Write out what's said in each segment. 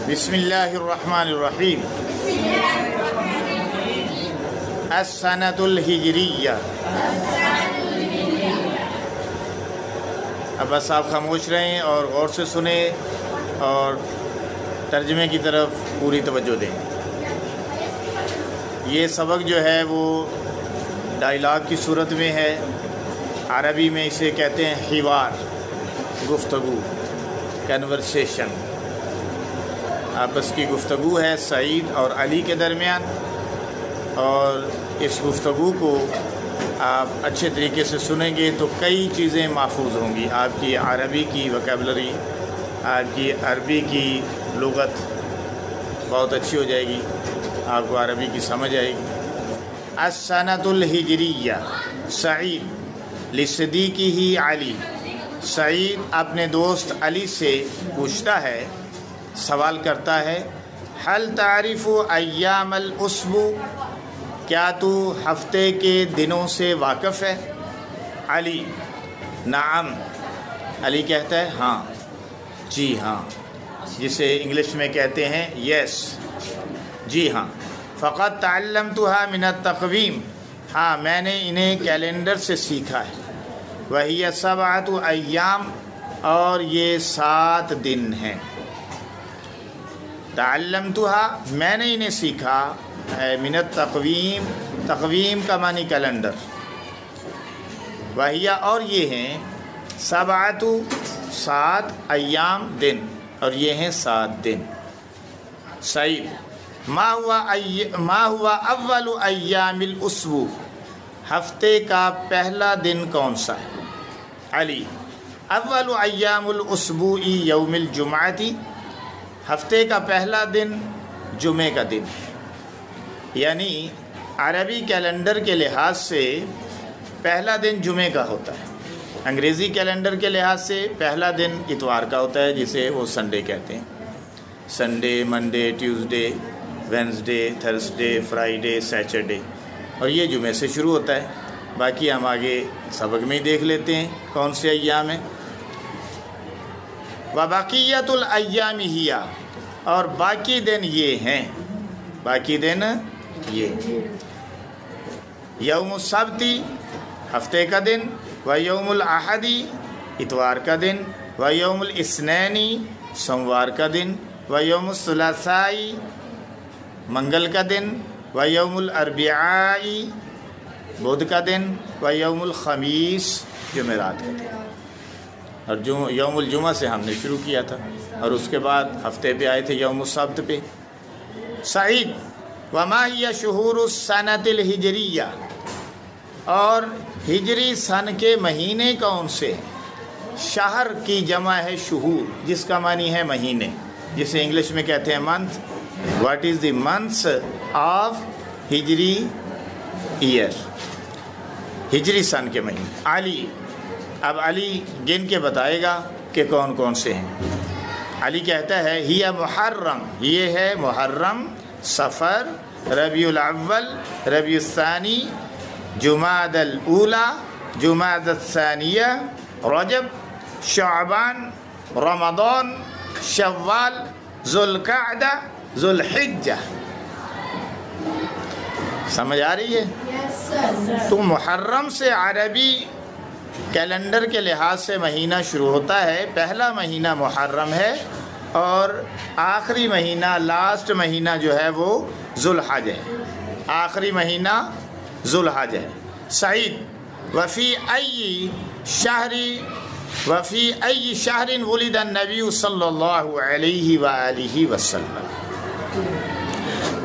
بسم اللہ الرحمن الرحیم۔ السنۃ الہجریہ۔ اب بس آپ خاموش رہیں اور غور سے سنیں اور ترجمے کی طرف پوری توجہ دیں۔ یہ سبق جو ہے وہ ڈائلاگ کی صورت میں ہے، عربی میں اسے کہتے ہیں حوار، گفتگو، کنورسیشن۔ آپس کی گفتگو ہے سعید اور علی کے درمیان، اور اس گفتگو کو آپ اچھے طریقے سے سنیں گے تو کئی چیزیں محفوظ ہوں گی۔ آپ کی عربی کی وکیبلری، آپ کی عربی کی لغت بہت اچھی ہو جائے گی، آپ کو عربی کی سمجھ آئے گی۔ السنۃ الہجریہ۔ سعید لصدیقہ علی۔ سعید اپنے دوست علی سے پوچھتا ہے، سوال کرتا ہے، حل تعرف ایام الاسبوع؟ کیا تو ہفتے کے دنوں سے واقف ہے؟ علی، نعم۔ علی کہتا ہے ہاں، جی ہاں، جسے انگلش میں کہتے ہیں یس، جی ہاں۔ فقط تعلمتها من التقویم۔ ہاں، میں نے انہیں کیلنڈر سے سیکھا ہے۔ وہی 7 ایام، اور یہ 7 دن ہیں۔ تعلمتها، میں نے انہیں سیکھا، من التقویم، تقویم کا معنی کیلنڈر، وہی، اور یہ ہیں 7 ایام، دن، اور یہ ہیں 7 دن۔ سعید، ما ہوا اول ایام الاسبوع؟ ہفتے کا پہلا دن کون سا ہے؟ علی، اول ایام الاسبوع یوم الجمعہ۔ ہفتے کا پہلا دن جمعے کا دن ہے، یعنی عربی کیلنڈر کے لحاظ سے پہلا دن جمعے کا ہوتا ہے۔ انگریزی کیلنڈر کے لحاظ سے پہلا دن اتوار کا ہوتا ہے، جسے وہ سنڈے کہتے ہیں۔ Sunday, Monday, Tuesday, Wednesday, Thursday, Friday, Saturday, اور یہ جمعے سے شروع ہوتا ہے۔ باقی ہم آگے سبق میں ہی دیکھ لیتے ہیں کون سے ایام ہیں۔ وبقیت الایام ہی، اور باقی دن یہ ہیں، باقی دن یہ، یوم السبت، ہفتے کا دن، و یوم الاحد، اتوار کا دن، و یوم الاثنین، سوموار کا دن، و یوم الثلاثاء، منگل کا دن، و یوم الاربعاء، بدھ کا دن، و یوم الخمیس، جمعرات کا دن۔ اور یوم الجمعہ سے ہم نے شروع کیا تھا، اور اس کے بعد ہفتے پہ آئے تھے یوم السبت پہ۔ سعید، وما ہی شہور السنۃ الہجریہ، اور ہجری سن کے مہینے کون سے؟ شہر کی جمع ہے شہور، جس کا معنی ہے مہینے، جسے انگلش میں کہتے ہیں month. What is the months of ہجری ایئر؟ ہجری سن کے مہینے۔ علی، اب علی گن کے بتائے گا کہ کون کون سے ہیں۔ علی کہتا ہے، ہی محرم، یہ ہے محرم، صفر، ربیع الاول، ربیع الثانی، جمادی الاولی، جمادی الثانیہ، رجب، شعبان، رمضان، شوال، ذوالقعدہ، ذوالحجہ۔ سمجھ آ رہی ہے؟ تو محرم سے عربی کیلنڈر کے لحاظ سے مہینہ شروع ہوتا ہے، پہلا مہینہ محرم ہے، اور آخری مہینہ، لاسٹ مہینہ جو ہے وہ ذوالحج ہے، آخری مہینہ ذوالحج ہے۔ سعید، وفی ای شہر ولد النبی صلی اللہ علیہ وآلہ وسلم؟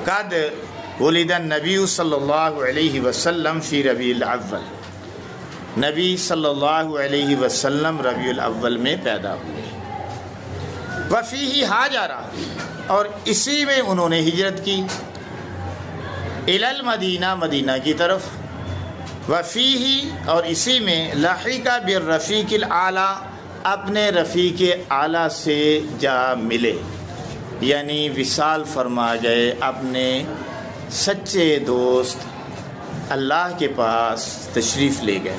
قد ولد النبی صلی اللہ علیہ وسلم فی ربیع الاول۔ نبی صلی اللہ علیہ وسلم ربیع الاول میں پیدا ہوئے۔ وفیہ ہاجرہ، اور اسی میں انہوں نے ہجرت کی، الی المدینہ، مدینہ کی طرف۔ وفیہ، اور اسی میں لحق بالرفیق الاعلیٰ، اپنے رفیق اعلیٰ سے جا ملے، یعنی وصال فرما گئے، اپنے سچے دوست اللہ کے پاس تشریف لے گئے۔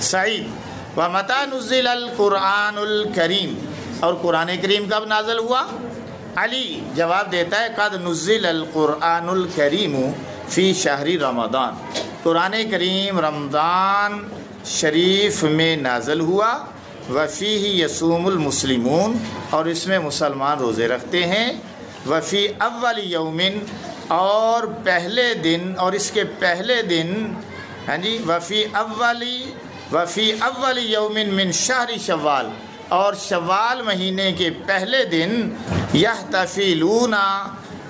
سعید، ومتى نزل القرآن الکریم، اور قرآن کریم کب نازل ہوا؟ علی جواب دیتا ہے قد نزل القرآن الکریم فی شہر رمضان، قرآن کریم رمضان شریف میں نازل ہوا، وفیہ یصوم المسلمون، اور اس میں مسلمان روزے رکھتے ہیں، وفی اول یومن، اور پہلے دن، اور اس کے پہلے دن، ہاں جی، وفی اول یومن من شہر شوال، اور شوال مہینے کے پہلے دن یحتفلون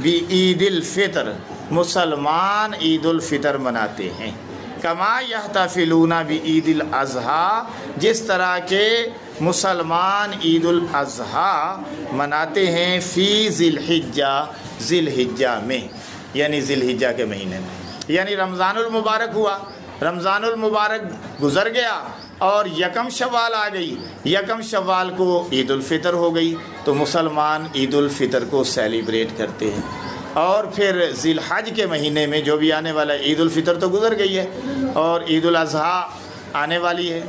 بعید الفطر، مسلمان عید الفطر مناتے ہیں، کما یحتفلون بعید الاضحیٰ، جس طرح کے مسلمان عید الاضحیٰ مناتے ہیں فی ذی الحجہ، ذی الحجہ میں، یعنی ذی الحجہ کے مہینے میں، یعنی رمضان المبارک ہوا، رمضان المبارک گزر گیا اور یکم شوال آ گئی، یکم شوال کو عید الفطر ہو گئی، تو مسلمان عید الفطر کو سیلیبریٹ کرتے ہیں، اور پھر ذی الحج کے مہینے میں جو بھی آنے والا عید الفطر تو گزر گئی ہے، اور عید الاضحیٰ آنے والی ہے،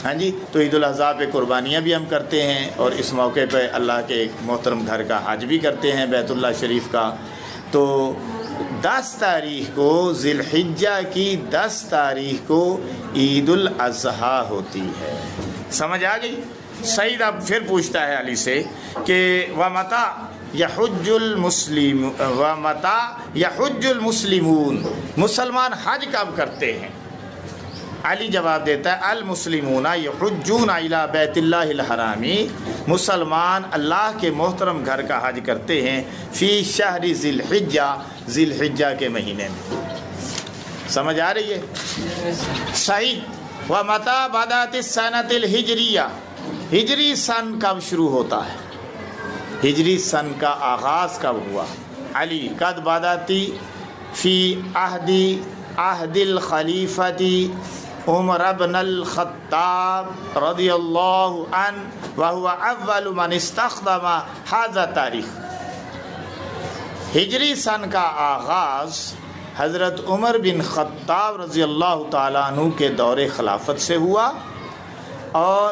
ہاں جی، تو عید الاضحیٰ پہ قربانیاں بھی ہم کرتے ہیں، اور اس موقع پہ اللہ کے ایک محترم گھر کا حج بھی کرتے ہیں، بیت اللہ شریف کا۔ تو 10 تاریخ کو، ذی الحجہ کی 10 تاریخ کو عید الاضحیٰ ہوتی ہے، سمجھ آ گئی؟ سعید اب پھر پوچھتا ہے علی سے کہ وَمَتَى یحج المسلمون، مسلمان حج کب کرتے ہیں؟ علی جواب دیتا ہے المسلمون یحجون الی بیت اللہ الحرام، مسلمان اللہ کے محترم گھر کا حج کرتے ہیں فی شہر ذی الحجہ، ذی الحجہ کے مہینے میں، سمجھ آ رہی ہے؟ صحیح۔ ومتى بدأت السنۃ الہجریہ، ہجری سن کب شروع ہوتا ہے؟ ہجری سن کا آغاز کب ہوا؟ علی قد بدأتی فی عہد الخلیفۃ عمر بن الخطاب رضی اللہ عنہ وہو اول من استخدم ھذا التاریخ، ہجری سن کا آغاز حضرت عمر بن خطاب رضی اللہ تعالیٰ عنہ کے دور خلافت سے ہوا، اور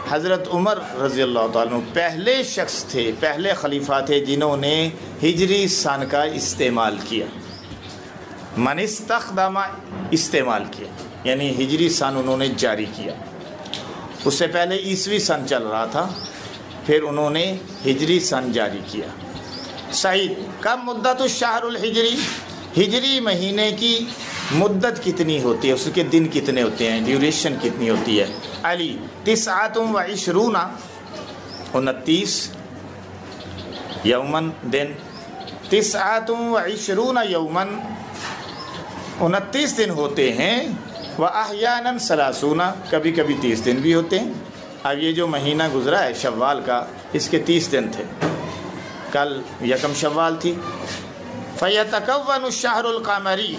حضرت عمر رضی اللہ تعالیٰ عنہ پہلے شخص تھے، پہلے خلیفہ تھے جنہوں نے ہجری سن کا استعمال کیا، من استخدم استعمال کیا، یعنی ہجری سن انہوں نے جاری کیا، اس سے پہلے عیسوی سن چل رہا تھا، پھر انہوں نے ہجری سن جاری کیا۔ سعید کب مدت الشہر الحجری، ہجری مہینے کی مدت کتنی ہوتی ہے، اس کے دن کتنے ہوتے ہیں، ڈیوریشن کتنی ہوتی ہے؟ علی 29 29 یومن دن، 29 یومن 29 دن ہوتے ہیں، وَأَحْيَانًا 30، کبھی کبھی 30 دن بھی ہوتے ہیں۔ اب یہ جو مہینہ گزرا ہے شوال کا، اس کے 30 دن تھے، کل یکم شوال تھی۔ فَيَتَكَوَّنُ الشَّهْرُ الْقَمَرِي،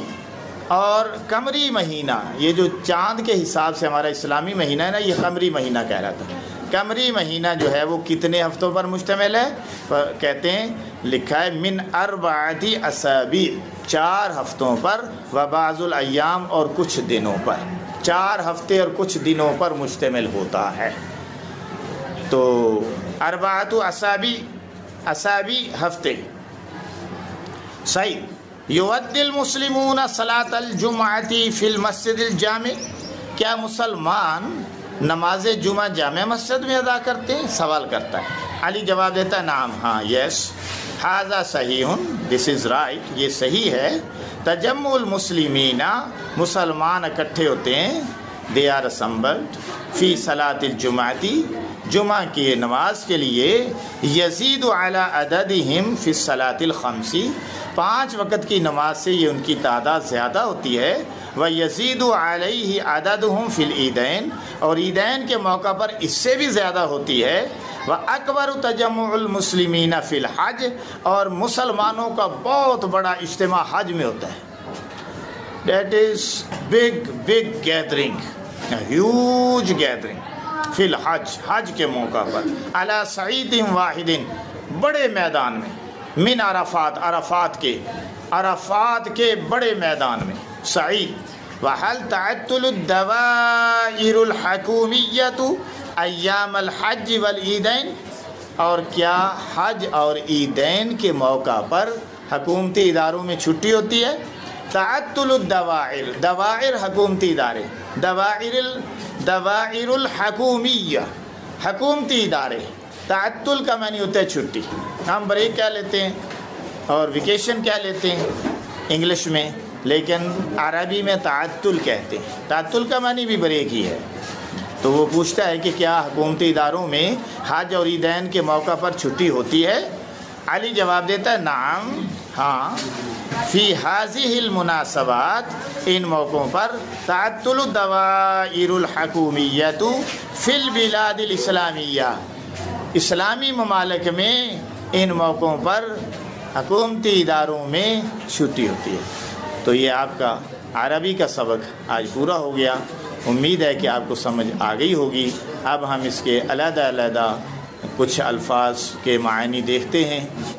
اور قمری مہینہ، یہ جو چاند کے حساب سے ہمارا اسلامی مہینہ ہے نا، یہ قمری مہینہ کہلاتا ہے۔ قمری مہینہ جو ہے وہ کتنے ہفتوں پر مشتمل ہے؟ کہتے ہیں، لکھا ہے من 4 اسابیع، 4 ہفتوں پر، وبعض الایام، اور کچھ دنوں پر، 4 ہفتے اور کچھ دنوں پر مشتمل ہوتا ہے۔ تو 4 اسابیع ہفتے۔ صحیح۔ یؤدی المسلمون صلاۃ الجمعۃ فی المسجد الجامع، کیا مسلمان نماز جمعہ جامع مسجد میں ادا کرتے ہیں؟ سوال کرتا ہے۔ علی جواب دیتا ہے نعم، ہاں، یس، ھذا صحیح، دس از رائٹ، یہ صحیح ہے۔ تجمع المسلمین، مسلمان اکٹھے ہوتے ہیں، دے آر اسمبلڈ فی صلاۃ الجمعۃ، جمعہ کی نماز کے لیے، یزید علی عددہم فی الصلاۃ الخمس، 5 وقت کی نماز سے یہ ان کی تعداد زیادہ ہوتی ہے، وَيَزِيدُ عَلَيْهِ عَدَدُهُمْ فِي الْعِيدَيْنِ، اور عیدین کے موقع پر اس سے بھی زیادہ ہوتی ہے، وَأَكْبَرُ تَجَمُّعُ الْمُسْلِمِينَ فِي الْحَجِّ، اور مسلمانوں کا بہت بڑا اجتماع حج میں ہوتا ہے، that is big gathering، huge gathering فی الحج، حج کے موقع پر، علی صعید واحد، بڑے میدان میں، من عرفات، عرفات کے بڑے میدان میں، سعید۔ وحل تعطل الدوائر الحکومیت ایام الحج والعیدین، اور کیا حج اور عیدین کے موقع پر حکومتی اداروں میں چھٹی ہوتی ہے؟ تعطل الدوائر، دوائر حکومتی ادارے، دوائر الحکومیہ، حکومتی ادارے، تعطل کا معنی ہوتا ہے چھٹی۔ ہم بریک کیا لیتے ہیں اور ویکیشن کیا لیتے ہیں انگلش میں، لیکن عربی میں تعطل کہتے ہیں۔ تعطل کا معنی بھی بریک ہی ہے۔ تو وہ پوچھتا ہے کہ کیا حکومتی اداروں میں حج اور عیدین کے موقع پر چھٹی ہوتی ہے؟ علی جواب دیتا ہے نعم، ہاں، فی ہذہ المناسبات، ان موقعوں پر تعطل الدوائر الحکومیۃ فی البلاد الاسلامیہ، اسلامی ممالک میں ان موقعوں پر حکومتی اداروں میں چھٹی ہوتی ہے۔ تو یہ آپ کا عربی کا سبق آج پورا ہو گیا۔ امید ہے کہ آپ کو سمجھ آ گئی ہوگی۔ اب ہم اس کے علیحدہ علیحدہ کچھ الفاظ کے معنی دیکھتے ہیں۔